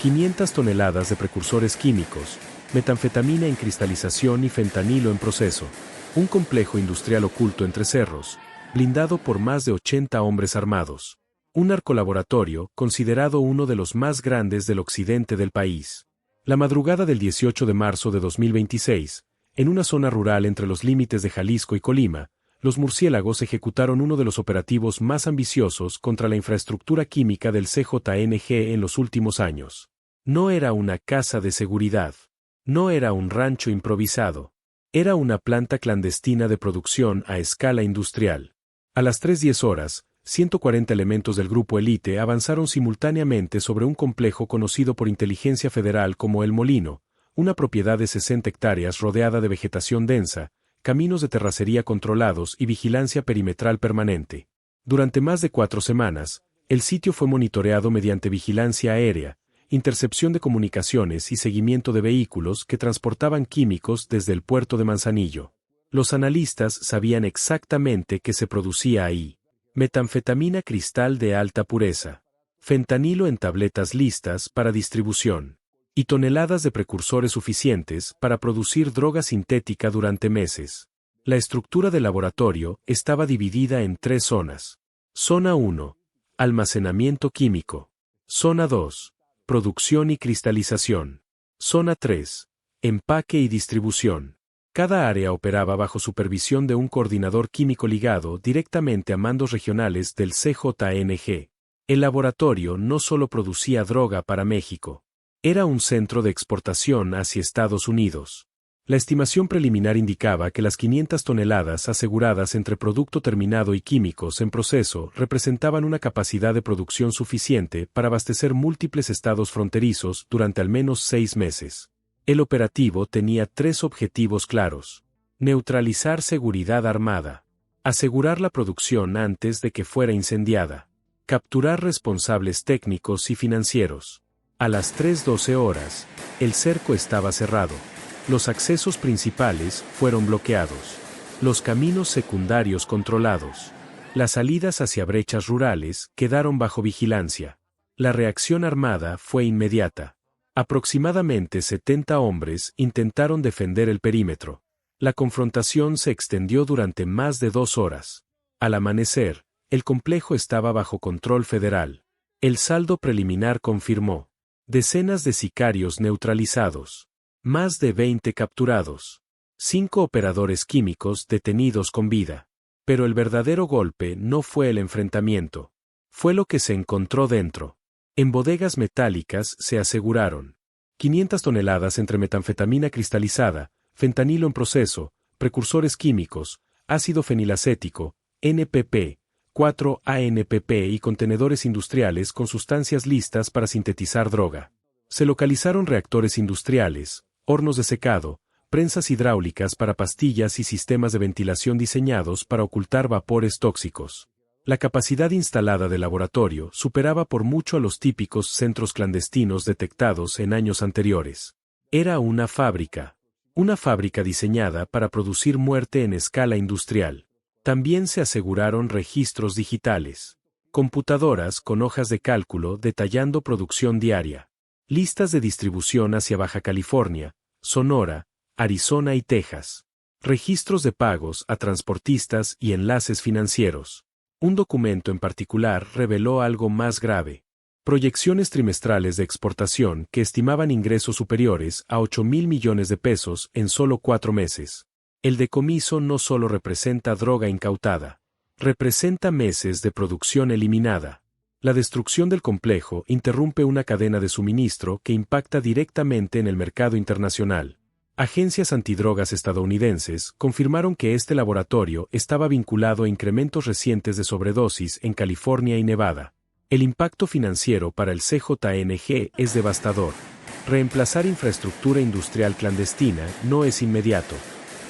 500 toneladas de precursores químicos, metanfetamina en cristalización y fentanilo en proceso. Un complejo industrial oculto entre cerros, blindado por más de 80 hombres armados. Un narcolaboratorio considerado uno de los más grandes del occidente del país. La madrugada del 18 de marzo de 2026, en una zona rural entre los límites de Jalisco y Colima, los murciélagos ejecutaron uno de los operativos más ambiciosos contra la infraestructura química del CJNG en los últimos años. No era una casa de seguridad. No era un rancho improvisado. Era una planta clandestina de producción a escala industrial. A las 3:10 horas, 140 elementos del Grupo Elite avanzaron simultáneamente sobre un complejo conocido por Inteligencia Federal como El Molino, una propiedad de 60 hectáreas rodeada de vegetación densa, caminos de terracería controlados y vigilancia perimetral permanente. Durante más de 4 semanas, el sitio fue monitoreado mediante vigilancia aérea, intercepción de comunicaciones y seguimiento de vehículos que transportaban químicos desde el puerto de Manzanillo. Los analistas sabían exactamente qué se producía ahí. Metanfetamina cristal de alta pureza, fentanilo en tabletas listas para distribución, y toneladas de precursores suficientes para producir droga sintética durante meses. La estructura del laboratorio estaba dividida en 3 zonas. Zona 1. Almacenamiento químico. Zona 2. Producción y cristalización. Zona 3. Empaque y distribución. Cada área operaba bajo supervisión de un coordinador químico ligado directamente a mandos regionales del CJNG. El laboratorio no solo producía droga para México. Era un centro de exportación hacia Estados Unidos. La estimación preliminar indicaba que las 500 toneladas aseguradas entre producto terminado y químicos en proceso representaban una capacidad de producción suficiente para abastecer múltiples estados fronterizos durante al menos 6 meses. El operativo tenía 3 objetivos claros. Neutralizar seguridad armada. Asegurar la producción antes de que fuera incendiada. Capturar responsables técnicos y financieros. A las 3:12 horas, el cerco estaba cerrado. Los accesos principales fueron bloqueados. Los caminos secundarios controlados. Las salidas hacia brechas rurales quedaron bajo vigilancia. La reacción armada fue inmediata. Aproximadamente 70 hombres intentaron defender el perímetro. La confrontación se extendió durante más de 2 horas. Al amanecer, el complejo estaba bajo control federal. El saldo preliminar confirmó. Decenas de sicarios neutralizados. Más de 20 capturados. 5 operadores químicos detenidos con vida. Pero el verdadero golpe no fue el enfrentamiento. Fue lo que se encontró dentro. En bodegas metálicas se aseguraron 500 toneladas entre metanfetamina cristalizada, fentanilo en proceso, precursores químicos, ácido fenilacético, NPP, 4-ANPP y contenedores industriales con sustancias listas para sintetizar droga. Se localizaron reactores industriales, hornos de secado, prensas hidráulicas para pastillas y sistemas de ventilación diseñados para ocultar vapores tóxicos. La capacidad instalada del laboratorio superaba por mucho a los típicos centros clandestinos detectados en años anteriores. Era una fábrica diseñada para producir muerte en escala industrial. También se aseguraron registros digitales, computadoras con hojas de cálculo detallando producción diaria, listas de distribución hacia Baja California, Sonora, Arizona y Texas, registros de pagos a transportistas y enlaces financieros. Un documento en particular reveló algo más grave. Proyecciones trimestrales de exportación que estimaban ingresos superiores a 8,000 millones de pesos en solo 4 meses. El decomiso no solo representa droga incautada, representa meses de producción eliminada. La destrucción del complejo interrumpe una cadena de suministro que impacta directamente en el mercado internacional. Agencias antidrogas estadounidenses confirmaron que este laboratorio estaba vinculado a incrementos recientes de sobredosis en California y Nevada. El impacto financiero para el CJNG es devastador. Reemplazar infraestructura industrial clandestina no es inmediato.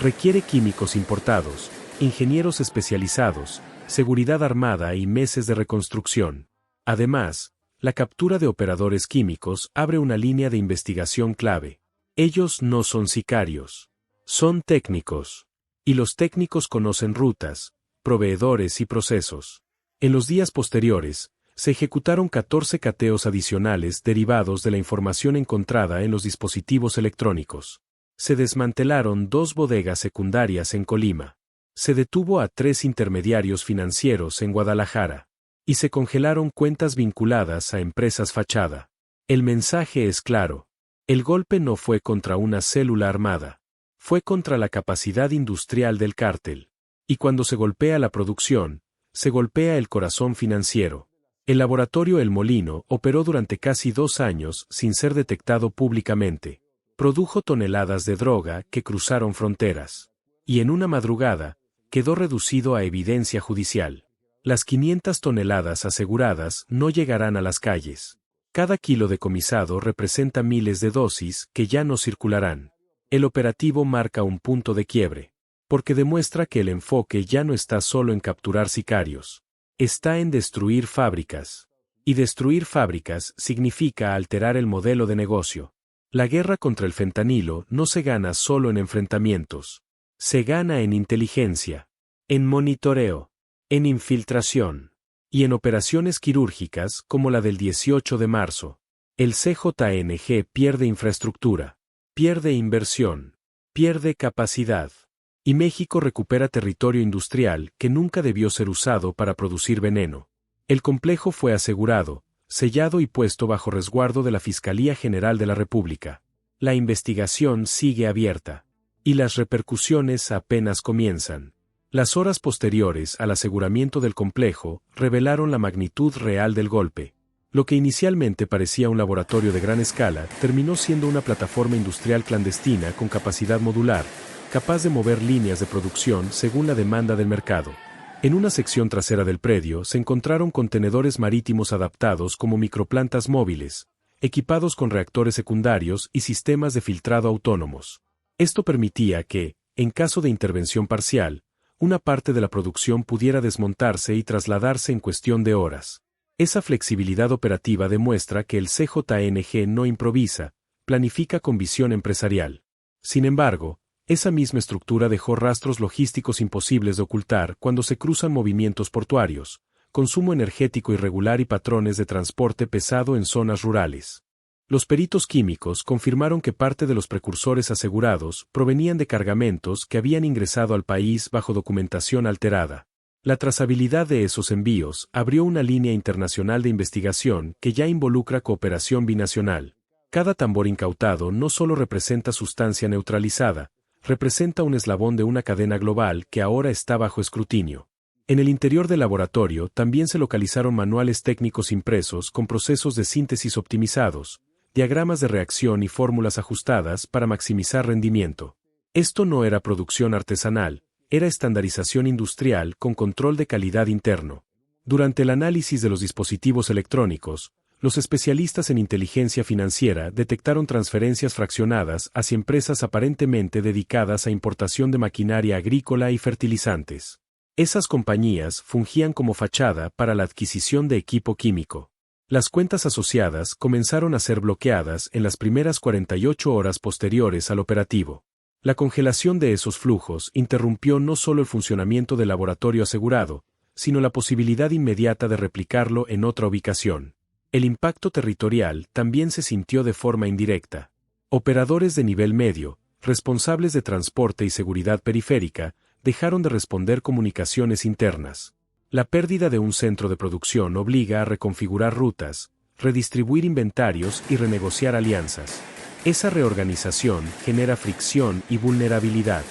Requiere químicos importados, ingenieros especializados, seguridad armada y meses de reconstrucción. Además, la captura de operadores químicos abre una línea de investigación clave. Ellos no son sicarios. Son técnicos. Y los técnicos conocen rutas, proveedores y procesos. En los días posteriores, Se ejecutaron 14 cateos adicionales derivados de la información encontrada en los dispositivos electrónicos. Se desmantelaron 2 bodegas secundarias en Colima. Se detuvo a 3 intermediarios financieros en Guadalajara. Y se congelaron cuentas vinculadas a empresas fachada. El mensaje es claro. El golpe no fue contra una célula armada. Fue contra la capacidad industrial del cártel. Y cuando se golpea la producción, se golpea el corazón financiero. El laboratorio El Molino operó durante casi 2 años sin ser detectado públicamente. Produjo toneladas de droga que cruzaron fronteras. Y en una madrugada, quedó reducido a evidencia judicial. Las 500 toneladas aseguradas no llegarán a las calles. Cada kilo decomisado representa miles de dosis que ya no circularán. El operativo marca un punto de quiebre. Porque demuestra que el enfoque ya no está solo en capturar sicarios. Está en destruir fábricas. Y destruir fábricas significa alterar el modelo de negocio. La guerra contra el fentanilo no se gana solo en enfrentamientos. Se gana en inteligencia, en monitoreo, en infiltración y en operaciones quirúrgicas como la del 18 de marzo. El CJNG pierde infraestructura, pierde inversión, pierde capacidad. Y México recupera territorio industrial que nunca debió ser usado para producir veneno. El complejo fue asegurado, sellado y puesto bajo resguardo de la Fiscalía General de la República. La investigación sigue abierta. Y las repercusiones apenas comienzan. Las horas posteriores al aseguramiento del complejo revelaron la magnitud real del golpe. Lo que inicialmente parecía un laboratorio de gran escala terminó siendo una plataforma industrial clandestina con capacidad modular, capaz de mover líneas de producción según la demanda del mercado. En una sección trasera del predio se encontraron contenedores marítimos adaptados como microplantas móviles, equipados con reactores secundarios y sistemas de filtrado autónomos. Esto permitía que, en caso de intervención parcial, una parte de la producción pudiera desmontarse y trasladarse en cuestión de horas. Esa flexibilidad operativa demuestra que el CJNG no improvisa, planifica con visión empresarial. Sin embargo, esa misma estructura dejó rastros logísticos imposibles de ocultar cuando se cruzan movimientos portuarios, consumo energético irregular y patrones de transporte pesado en zonas rurales. Los peritos químicos confirmaron que parte de los precursores asegurados provenían de cargamentos que habían ingresado al país bajo documentación alterada. La trazabilidad de esos envíos abrió una línea internacional de investigación que ya involucra cooperación binacional. Cada tambor incautado no solo representa sustancia neutralizada, representa un eslabón de una cadena global que ahora está bajo escrutinio. En el interior del laboratorio también se localizaron manuales técnicos impresos con procesos de síntesis optimizados, diagramas de reacción y fórmulas ajustadas para maximizar rendimiento. Esto no era producción artesanal, era estandarización industrial con control de calidad interno. Durante el análisis de los dispositivos electrónicos, los especialistas en inteligencia financiera detectaron transferencias fraccionadas hacia empresas aparentemente dedicadas a importación de maquinaria agrícola y fertilizantes. Esas compañías fungían como fachada para la adquisición de equipo químico. Las cuentas asociadas comenzaron a ser bloqueadas en las primeras 48 horas posteriores al operativo. La congelación de esos flujos interrumpió no solo el funcionamiento del laboratorio asegurado, sino la posibilidad inmediata de replicarlo en otra ubicación. El impacto territorial también se sintió de forma indirecta. Operadores de nivel medio, responsables de transporte y seguridad periférica, dejaron de responder comunicaciones internas. La pérdida de un centro de producción obliga a reconfigurar rutas, redistribuir inventarios y renegociar alianzas. Esa reorganización genera fricción y vulnerabilidad.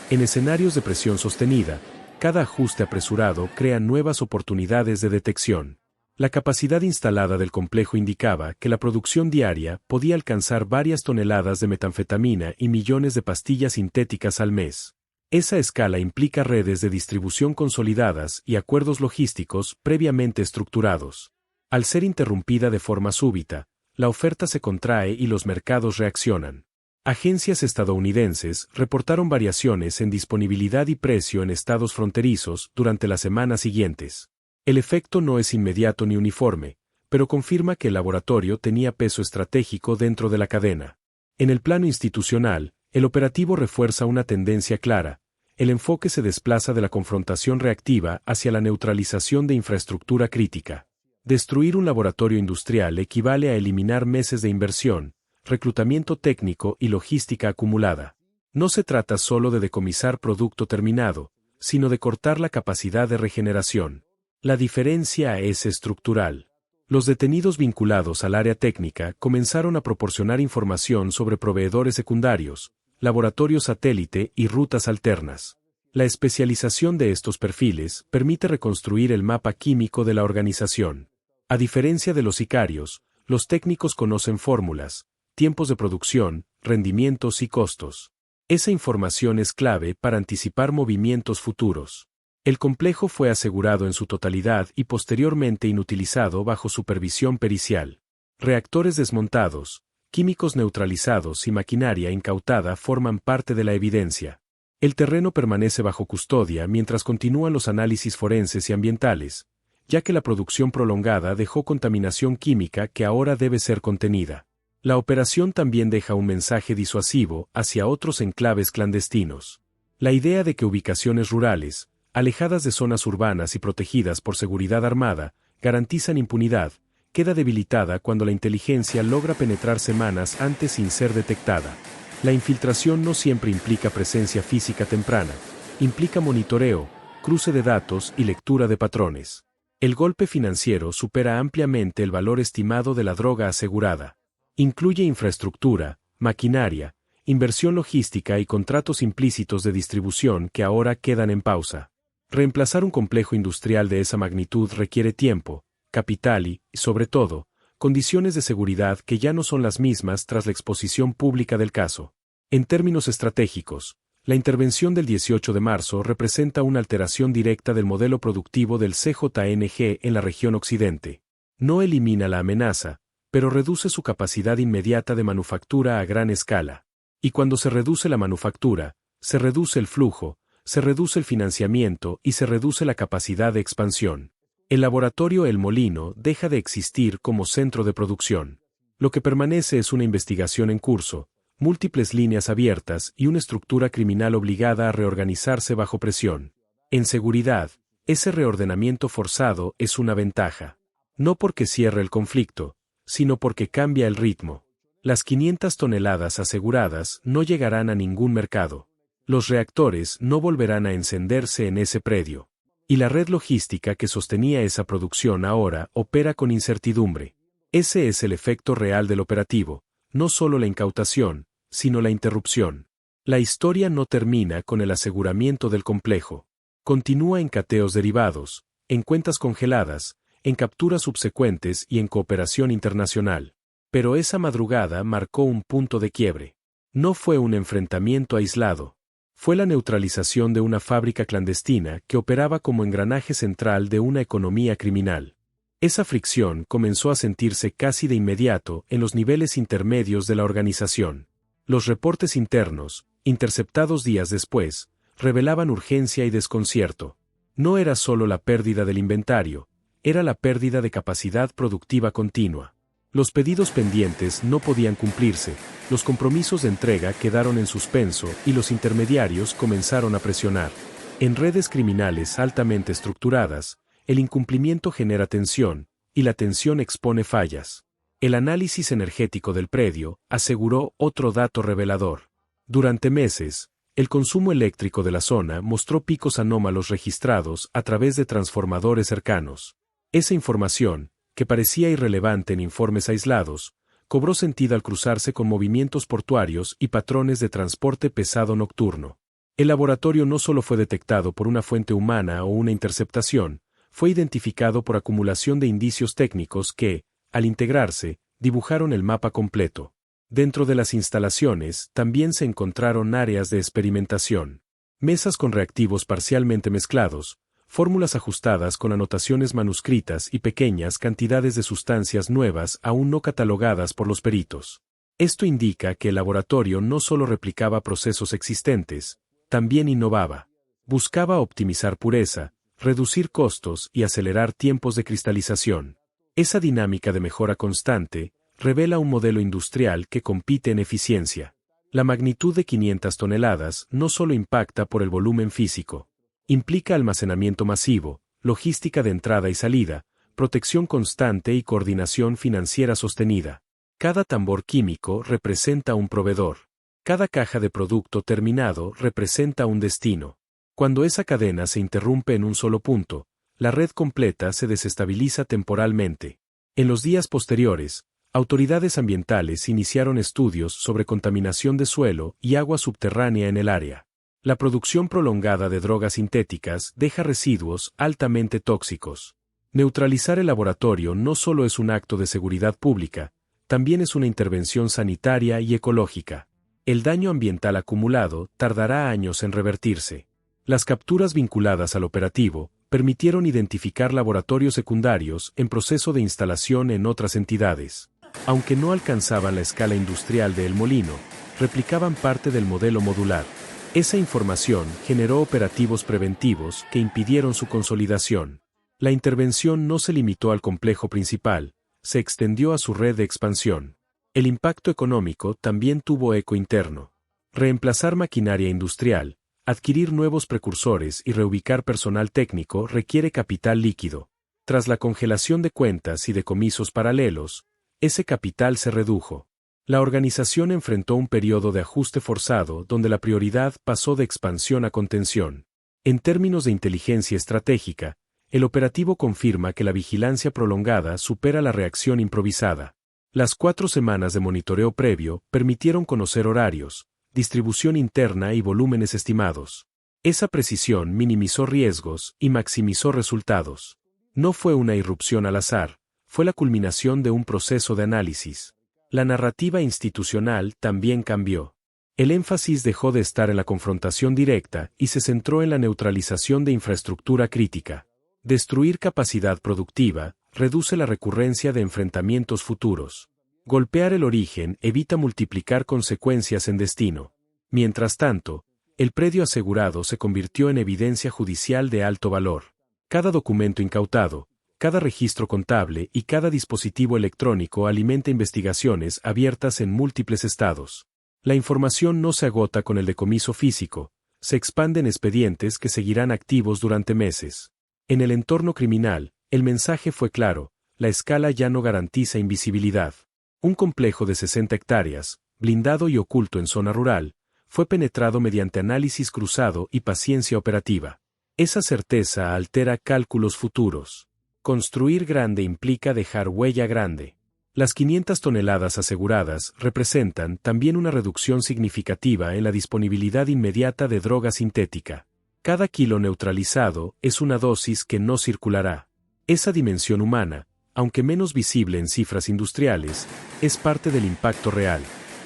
En escenarios de presión sostenida, cada ajuste apresurado crea nuevas oportunidades de detección. La capacidad instalada del complejo indicaba que la producción diaria podía alcanzar varias toneladas de metanfetamina y millones de pastillas sintéticas al mes. Esa escala implica redes de distribución consolidadas y acuerdos logísticos previamente estructurados. Al ser interrumpida de forma súbita, la oferta se contrae y los mercados reaccionan. Agencias estadounidenses reportaron variaciones en disponibilidad y precio en estados fronterizos durante las semanas siguientes. El efecto no es inmediato ni uniforme, pero confirma que el laboratorio tenía peso estratégico dentro de la cadena. En el plano institucional, el operativo refuerza una tendencia clara. El enfoque se desplaza de la confrontación reactiva hacia la neutralización de infraestructura crítica. Destruir un laboratorio industrial equivale a eliminar meses de inversión, reclutamiento técnico y logística acumulada. No se trata solo de decomisar producto terminado, sino de cortar la capacidad de regeneración. La diferencia es estructural. Los detenidos vinculados al área técnica comenzaron a proporcionar información sobre proveedores secundarios, laboratorios satélite y rutas alternas. La especialización de estos perfiles permite reconstruir el mapa químico de la organización. A diferencia de los sicarios, los técnicos conocen fórmulas, tiempos de producción, rendimientos y costos. Esa información es clave para anticipar movimientos futuros. El complejo fue asegurado en su totalidad y posteriormente inutilizado bajo supervisión pericial. Reactores desmontados, químicos neutralizados y maquinaria incautada forman parte de la evidencia. El terreno permanece bajo custodia mientras continúan los análisis forenses y ambientales, ya que la producción prolongada dejó contaminación química que ahora debe ser contenida. La operación también deja un mensaje disuasivo hacia otros enclaves clandestinos. La idea de que ubicaciones rurales, alejadas de zonas urbanas y protegidas por seguridad armada, garantizan impunidad, queda debilitada cuando la inteligencia logra penetrar semanas antes sin ser detectada. La infiltración no siempre implica presencia física temprana, implica monitoreo, cruce de datos y lectura de patrones. El golpe financiero supera ampliamente el valor estimado de la droga asegurada. Incluye infraestructura, maquinaria, inversión logística y contratos implícitos de distribución que ahora quedan en pausa. Reemplazar un complejo industrial de esa magnitud requiere tiempo, capital y, sobre todo, condiciones de seguridad que ya no son las mismas tras la exposición pública del caso. En términos estratégicos, la intervención del 18 de marzo representa una alteración directa del modelo productivo del CJNG en la región occidente. No elimina la amenaza, pero reduce su capacidad inmediata de manufactura a gran escala. Y cuando se reduce la manufactura, se reduce el flujo, se reduce el financiamiento y se reduce la capacidad de expansión. El laboratorio El Molino deja de existir como centro de producción. Lo que permanece es una investigación en curso, múltiples líneas abiertas y una estructura criminal obligada a reorganizarse bajo presión. En seguridad, ese reordenamiento forzado es una ventaja. No porque cierre el conflicto, sino porque cambia el ritmo. Las 500 toneladas aseguradas no llegarán a ningún mercado. Los reactores no volverán a encenderse en ese predio. Y la red logística que sostenía esa producción ahora opera con incertidumbre. Ese es el efecto real del operativo, no solo la incautación, sino la interrupción. La historia no termina con el aseguramiento del complejo. Continúa en cateos derivados, en cuentas congeladas, en capturas subsecuentes y en cooperación internacional. Pero esa madrugada marcó un punto de quiebre. No fue un enfrentamiento aislado. Fue la neutralización de una fábrica clandestina que operaba como engranaje central de una economía criminal. Esa fricción comenzó a sentirse casi de inmediato en los niveles intermedios de la organización. Los reportes internos, interceptados días después, revelaban urgencia y desconcierto. No era solo la pérdida del inventario, era la pérdida de capacidad productiva continua. Los pedidos pendientes no podían cumplirse, los compromisos de entrega quedaron en suspenso y los intermediarios comenzaron a presionar. En redes criminales altamente estructuradas, el incumplimiento genera tensión, y la tensión expone fallas. El análisis energético del predio aseguró otro dato revelador. Durante meses, el consumo eléctrico de la zona mostró picos anómalos registrados a través de transformadores cercanos. Esa información, que parecía irrelevante en informes aislados, cobró sentido al cruzarse con movimientos portuarios y patrones de transporte pesado nocturno. El laboratorio no solo fue detectado por una fuente humana o una interceptación, fue identificado por acumulación de indicios técnicos que, al integrarse, dibujaron el mapa completo. Dentro de las instalaciones también se encontraron áreas de experimentación, mesas con reactivos parcialmente mezclados, fórmulas ajustadas con anotaciones manuscritas y pequeñas cantidades de sustancias nuevas aún no catalogadas por los peritos. Esto indica que el laboratorio no solo replicaba procesos existentes, también innovaba. Buscaba optimizar pureza, reducir costos y acelerar tiempos de cristalización. Esa dinámica de mejora constante revela un modelo industrial que compite en eficiencia. La magnitud de 500 toneladas no solo impacta por el volumen físico. Implica almacenamiento masivo, logística de entrada y salida, protección constante y coordinación financiera sostenida. Cada tambor químico representa un proveedor. Cada caja de producto terminado representa un destino. Cuando esa cadena se interrumpe en un solo punto, la red completa se desestabiliza temporalmente. En los días posteriores, autoridades ambientales iniciaron estudios sobre contaminación de suelo y agua subterránea en el área. La producción prolongada de drogas sintéticas deja residuos altamente tóxicos. Neutralizar el laboratorio no solo es un acto de seguridad pública, también es una intervención sanitaria y ecológica. El daño ambiental acumulado tardará años en revertirse. Las capturas vinculadas al operativo permitieron identificar laboratorios secundarios en proceso de instalación en otras entidades. Aunque no alcanzaban la escala industrial de El Molino, replicaban parte del modelo modular. Esa información generó operativos preventivos que impidieron su consolidación. La intervención no se limitó al complejo principal, se extendió a su red de expansión. El impacto económico también tuvo eco interno. Reemplazar maquinaria industrial, adquirir nuevos precursores y reubicar personal técnico requiere capital líquido. Tras la congelación de cuentas y decomisos paralelos, ese capital se redujo. La organización enfrentó un periodo de ajuste forzado donde la prioridad pasó de expansión a contención. En términos de inteligencia estratégica, el operativo confirma que la vigilancia prolongada supera la reacción improvisada. Las 4 semanas de monitoreo previo permitieron conocer horarios, distribución interna y volúmenes estimados. Esa precisión minimizó riesgos y maximizó resultados. No fue una irrupción al azar, fue la culminación de un proceso de análisis. La narrativa institucional también cambió. El énfasis dejó de estar en la confrontación directa y se centró en la neutralización de infraestructura crítica. Destruir capacidad productiva reduce la recurrencia de enfrentamientos futuros. Golpear el origen evita multiplicar consecuencias en destino. Mientras tanto, el predio asegurado se convirtió en evidencia judicial de alto valor. Cada documento incautado, cada registro contable y cada dispositivo electrónico alimenta investigaciones abiertas en múltiples estados. La información no se agota con el decomiso físico, se expanden expedientes que seguirán activos durante meses. En el entorno criminal, el mensaje fue claro, la escala ya no garantiza invisibilidad. Un complejo de 60 hectáreas, blindado y oculto en zona rural, fue penetrado mediante análisis cruzado y paciencia operativa. Esa certeza altera cálculos futuros. Construir grande implica dejar huella grande. Las 500 toneladas aseguradas representan también una reducción significativa en la disponibilidad inmediata de droga sintética. Cada kilo neutralizado es una dosis que no circulará. Esa dimensión humana, aunque menos visible en cifras industriales, es parte del impacto real.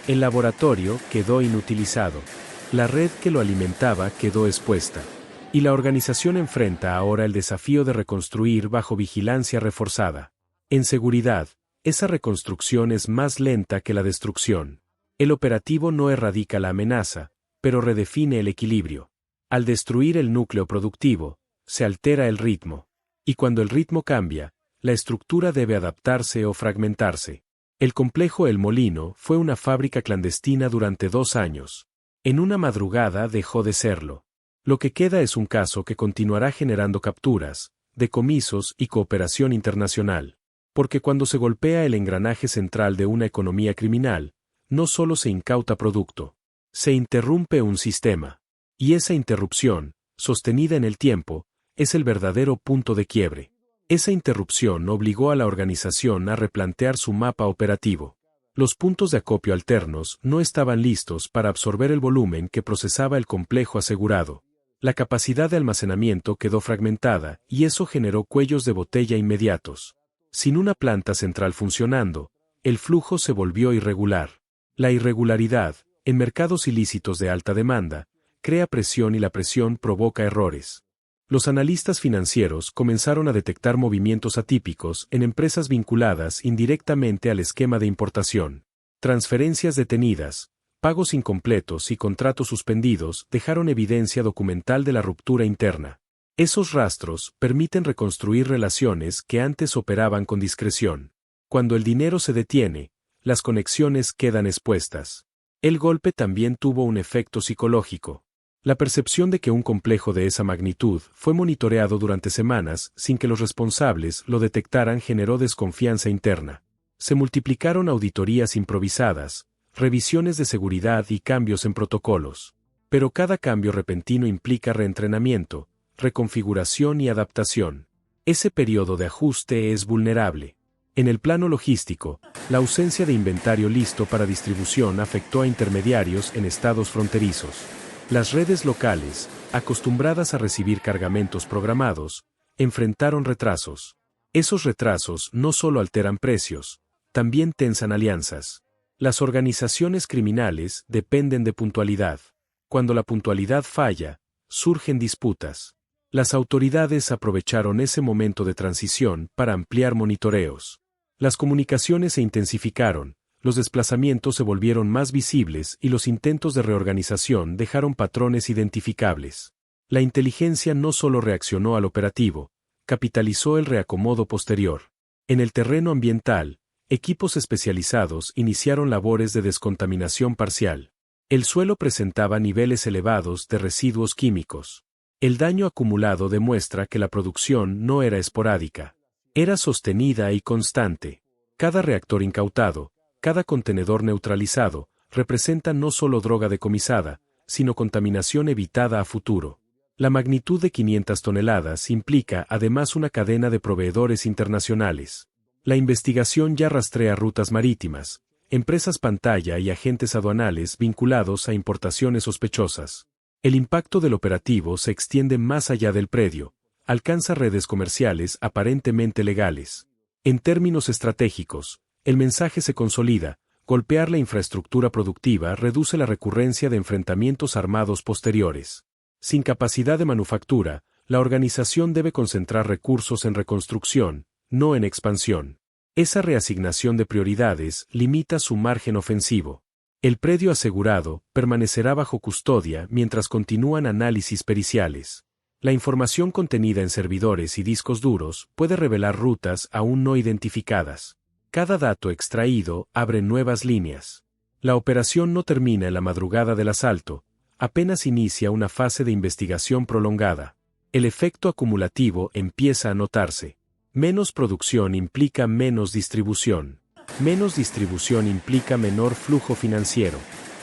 El laboratorio quedó inutilizado. La red que lo alimentaba quedó expuesta. Y la organización enfrenta ahora el desafío de reconstruir bajo vigilancia reforzada. En seguridad, esa reconstrucción es más lenta que la destrucción. El operativo no erradica la amenaza, pero redefine el equilibrio. Al destruir el núcleo productivo, se altera el ritmo. Y cuando el ritmo cambia, la estructura debe adaptarse o fragmentarse. El complejo El Molino fue una fábrica clandestina durante 2 años. En una madrugada dejó de serlo. Lo que queda es un caso que continuará generando capturas, decomisos y cooperación internacional. Porque cuando se golpea el engranaje central de una economía criminal, no solo se incauta producto, se interrumpe un sistema. Y esa interrupción, sostenida en el tiempo, es el verdadero punto de quiebre. Esa interrupción obligó a la organización a replantear su mapa operativo. Los puntos de acopio alternos no estaban listos para absorber el volumen que procesaba el complejo asegurado. La capacidad de almacenamiento quedó fragmentada y eso generó cuellos de botella inmediatos. Sin una planta central funcionando, el flujo se volvió irregular. La irregularidad, en mercados ilícitos de alta demanda, crea presión y la presión provoca errores. Los analistas financieros comenzaron a detectar movimientos atípicos en empresas vinculadas indirectamente al esquema de importación. Transferencias detenidas, pagos incompletos y contratos suspendidos dejaron evidencia documental de la ruptura interna. Esos rastros permiten reconstruir relaciones que antes operaban con discreción. Cuando el dinero se detiene, las conexiones quedan expuestas. El golpe también tuvo un efecto psicológico. La percepción de que un complejo de esa magnitud fue monitoreado durante semanas sin que los responsables lo detectaran generó desconfianza interna. Se multiplicaron auditorías improvisadas, revisiones de seguridad y cambios en protocolos. Pero cada cambio repentino implica reentrenamiento, reconfiguración y adaptación. Ese periodo de ajuste es vulnerable. En el plano logístico, la ausencia de inventario listo para distribución afectó a intermediarios en estados fronterizos. Las redes locales, acostumbradas a recibir cargamentos programados, enfrentaron retrasos. Esos retrasos no solo alteran precios, también tensan alianzas. Las organizaciones criminales dependen de puntualidad. Cuando la puntualidad falla, surgen disputas. Las autoridades aprovecharon ese momento de transición para ampliar monitoreos. Las comunicaciones se intensificaron, los desplazamientos se volvieron más visibles y los intentos de reorganización dejaron patrones identificables. La inteligencia no solo reaccionó al operativo, capitalizó el reacomodo posterior. En el terreno ambiental, equipos especializados iniciaron labores de descontaminación parcial. El suelo presentaba niveles elevados de residuos químicos. El daño acumulado demuestra que la producción no era esporádica. Era sostenida y constante. Cada reactor incautado, cada contenedor neutralizado, representa no solo droga decomisada, sino contaminación evitada a futuro. La magnitud de 500 toneladas implica además una cadena de proveedores internacionales. La investigación ya rastrea rutas marítimas, empresas pantalla y agentes aduanales vinculados a importaciones sospechosas. El impacto del operativo se extiende más allá del predio, alcanza redes comerciales aparentemente legales. En términos estratégicos, el mensaje se consolida: golpear la infraestructura productiva reduce la recurrencia de enfrentamientos armados posteriores. Sin capacidad de manufactura, la organización debe concentrar recursos en reconstrucción, no en expansión. Esa reasignación de prioridades limita su margen ofensivo. El predio asegurado permanecerá bajo custodia mientras continúan análisis periciales. La información contenida en servidores y discos duros puede revelar rutas aún no identificadas. Cada dato extraído abre nuevas líneas. La operación no termina en la madrugada del asalto, apenas inicia una fase de investigación prolongada. El efecto acumulativo empieza a notarse. Menos producción implica menos distribución. Menos distribución implica menor flujo financiero.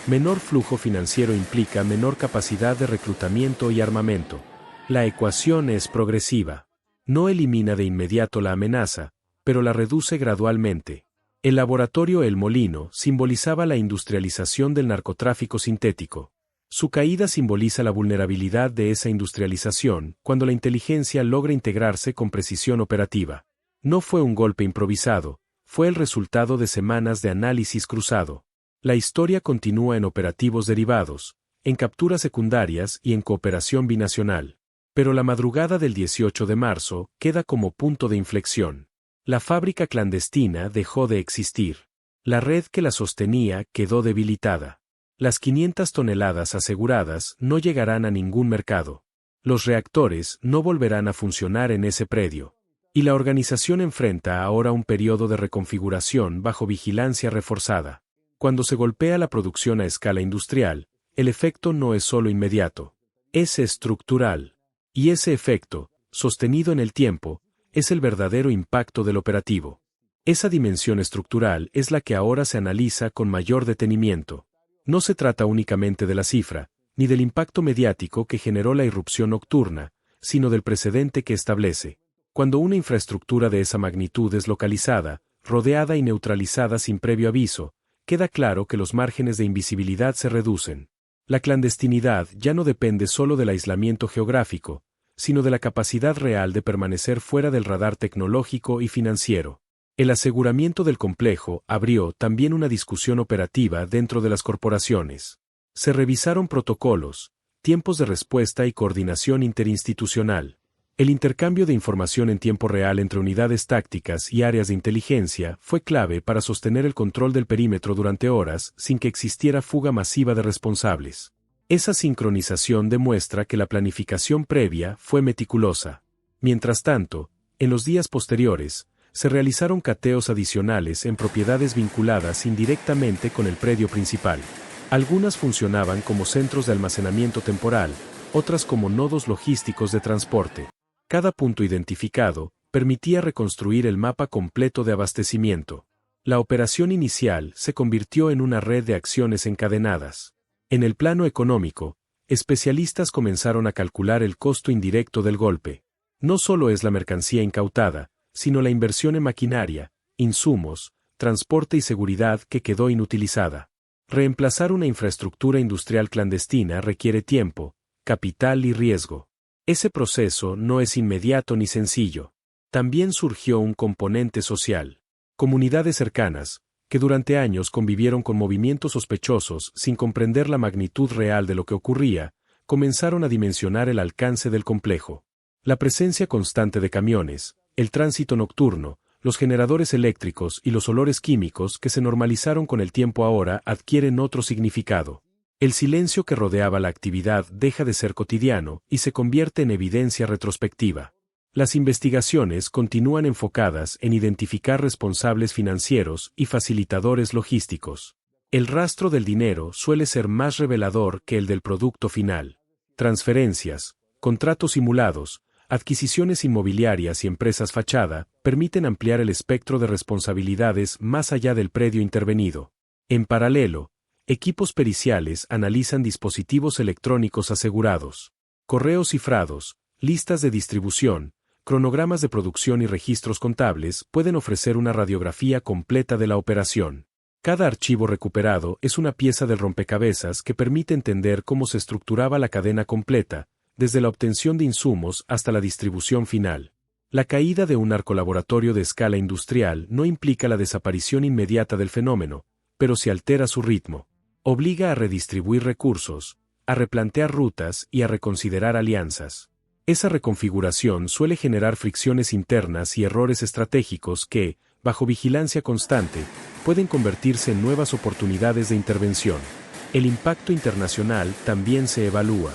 Menor flujo financiero implica menor capacidad de reclutamiento y armamento. La ecuación es progresiva. No elimina de inmediato la amenaza, pero la reduce gradualmente. El laboratorio El Molino simbolizaba la industrialización del narcotráfico sintético. Su caída simboliza la vulnerabilidad de esa industrialización cuando la inteligencia logra integrarse con precisión operativa. No fue un golpe improvisado, fue el resultado de semanas de análisis cruzado. La historia continúa en operativos derivados, en capturas secundarias y en cooperación binacional. Pero la madrugada del 18 de marzo queda como punto de inflexión. La fábrica clandestina dejó de existir. La red que la sostenía quedó debilitada. Las 500 toneladas aseguradas no llegarán a ningún mercado. Los reactores no volverán a funcionar en ese predio. Y la organización enfrenta ahora un periodo de reconfiguración bajo vigilancia reforzada. Cuando se golpea la producción a escala industrial, el efecto no es solo inmediato. Es estructural. Y ese efecto, sostenido en el tiempo, es el verdadero impacto del operativo. Esa dimensión estructural es la que ahora se analiza con mayor detenimiento. No se trata únicamente de la cifra, ni del impacto mediático que generó la irrupción nocturna, sino del precedente que establece. Cuando una infraestructura de esa magnitud es localizada, rodeada y neutralizada sin previo aviso, queda claro que los márgenes de invisibilidad se reducen. La clandestinidad ya no depende solo del aislamiento geográfico, sino de la capacidad real de permanecer fuera del radar tecnológico y financiero. El aseguramiento del complejo abrió también una discusión operativa dentro de las corporaciones. Se revisaron protocolos, tiempos de respuesta y coordinación interinstitucional. El intercambio de información en tiempo real entre unidades tácticas y áreas de inteligencia fue clave para sostener el control del perímetro durante horas sin que existiera fuga masiva de responsables. Esa sincronización demuestra que la planificación previa fue meticulosa. Mientras tanto, en los días posteriores, se realizaron cateos adicionales en propiedades vinculadas indirectamente con el predio principal. Algunas funcionaban como centros de almacenamiento temporal, otras como nodos logísticos de transporte. Cada punto identificado permitía reconstruir el mapa completo de abastecimiento. La operación inicial se convirtió en una red de acciones encadenadas. En el plano económico, especialistas comenzaron a calcular el costo indirecto del golpe. No solo es la mercancía incautada, sino la inversión en maquinaria, insumos, transporte y seguridad que quedó inutilizada. Reemplazar una infraestructura industrial clandestina requiere tiempo, capital y riesgo. Ese proceso no es inmediato ni sencillo. También surgió un componente social. Comunidades cercanas, que durante años convivieron con movimientos sospechosos sin comprender la magnitud real de lo que ocurría, comenzaron a dimensionar el alcance del complejo. La presencia constante de camiones, el tránsito nocturno, los generadores eléctricos y los olores químicos que se normalizaron con el tiempo ahora adquieren otro significado. El silencio que rodeaba la actividad deja de ser cotidiano y se convierte en evidencia retrospectiva. Las investigaciones continúan enfocadas en identificar responsables financieros y facilitadores logísticos. El rastro del dinero suele ser más revelador que el del producto final. Transferencias, contratos simulados, adquisiciones inmobiliarias y empresas fachada permiten ampliar el espectro de responsabilidades más allá del predio intervenido. En paralelo, equipos periciales analizan dispositivos electrónicos asegurados, correos cifrados, listas de distribución, cronogramas de producción y registros contables pueden ofrecer una radiografía completa de la operación. Cada archivo recuperado es una pieza del rompecabezas que permite entender cómo se estructuraba la cadena completa, desde la obtención de insumos hasta la distribución final. La caída de un narcolaboratorio de escala industrial no implica la desaparición inmediata del fenómeno, pero sí altera su ritmo. Obliga a redistribuir recursos, a replantear rutas y a reconsiderar alianzas. Esa reconfiguración suele generar fricciones internas y errores estratégicos que, bajo vigilancia constante, pueden convertirse en nuevas oportunidades de intervención. El impacto internacional también se evalúa.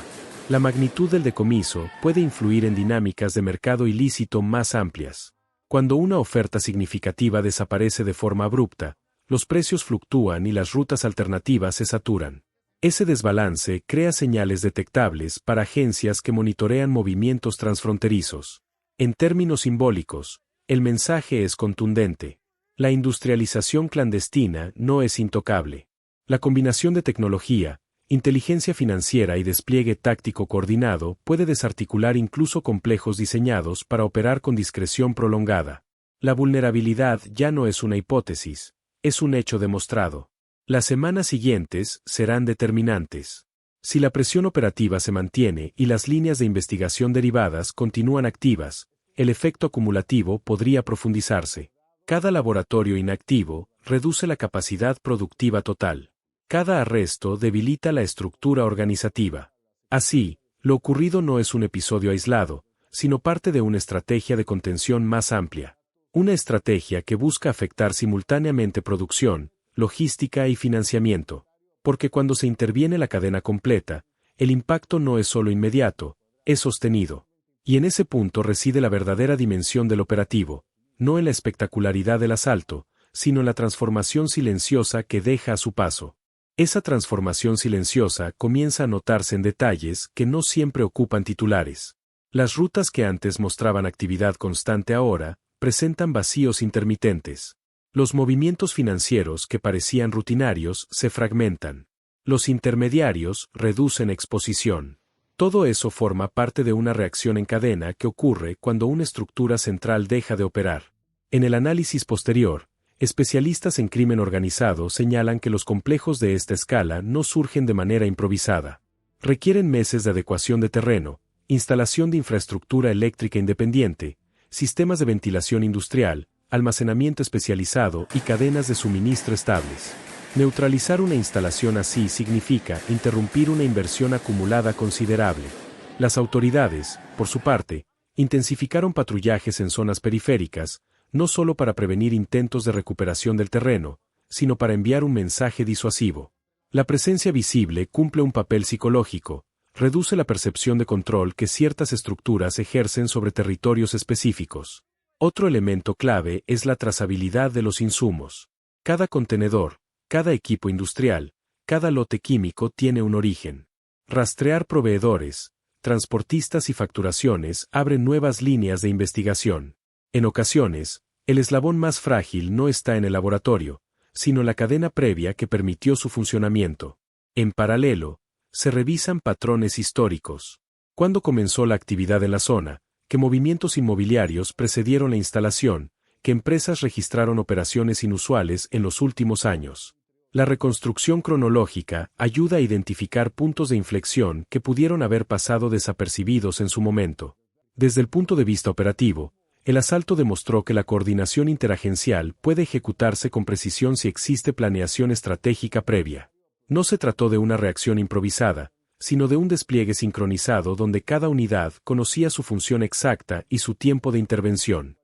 La magnitud del decomiso puede influir en dinámicas de mercado ilícito más amplias. Cuando una oferta significativa desaparece de forma abrupta, los precios fluctúan y las rutas alternativas se saturan. Ese desbalance crea señales detectables para agencias que monitorean movimientos transfronterizos. En términos simbólicos, el mensaje es contundente. La industrialización clandestina no es intocable. La combinación de tecnología, inteligencia financiera y despliegue táctico coordinado puede desarticular incluso complejos diseñados para operar con discreción prolongada. La vulnerabilidad ya no es una hipótesis, es un hecho demostrado. Las semanas siguientes serán determinantes. Si la presión operativa se mantiene y las líneas de investigación derivadas continúan activas, el efecto acumulativo podría profundizarse. Cada laboratorio inactivo reduce la capacidad productiva total. Cada arresto debilita la estructura organizativa. Así, lo ocurrido no es un episodio aislado, sino parte de una estrategia de contención más amplia. Una estrategia que busca afectar simultáneamente producción, logística y financiamiento. Porque cuando se interviene la cadena completa, el impacto no es solo inmediato, es sostenido. Y en ese punto reside la verdadera dimensión del operativo, no en la espectacularidad del asalto, sino en la transformación silenciosa que deja a su paso. Esa transformación silenciosa comienza a notarse en detalles que no siempre ocupan titulares. Las rutas que antes mostraban actividad constante ahora presentan vacíos intermitentes. Los movimientos financieros que parecían rutinarios se fragmentan. Los intermediarios reducen exposición. Todo eso forma parte de una reacción en cadena que ocurre cuando una estructura central deja de operar. En el análisis posterior, especialistas en crimen organizado señalan que los complejos de esta escala no surgen de manera improvisada. Requieren meses de adecuación de terreno, instalación de infraestructura eléctrica independiente, sistemas de ventilación industrial, almacenamiento especializado y cadenas de suministro estables. Neutralizar una instalación así significa interrumpir una inversión acumulada considerable. Las autoridades, por su parte, intensificaron patrullajes en zonas periféricas, no solo para prevenir intentos de recuperación del terreno, sino para enviar un mensaje disuasivo. La presencia visible cumple un papel psicológico, reduce la percepción de control que ciertas estructuras ejercen sobre territorios específicos. Otro elemento clave es la trazabilidad de los insumos. Cada contenedor, cada equipo industrial, cada lote químico tiene un origen. Rastrear proveedores, transportistas y facturaciones abre nuevas líneas de investigación. En ocasiones, el eslabón más frágil no está en el laboratorio, sino la cadena previa que permitió su funcionamiento. En paralelo, se revisan patrones históricos. ¿Cuándo comenzó la actividad en la zona? ¿Qué movimientos inmobiliarios precedieron la instalación? ¿Qué empresas registraron operaciones inusuales en los últimos años? La reconstrucción cronológica ayuda a identificar puntos de inflexión que pudieron haber pasado desapercibidos en su momento. Desde el punto de vista operativo, el asalto demostró que la coordinación interagencial puede ejecutarse con precisión si existe planeación estratégica previa. No se trató de una reacción improvisada, sino de un despliegue sincronizado donde cada unidad conocía su función exacta y su tiempo de intervención.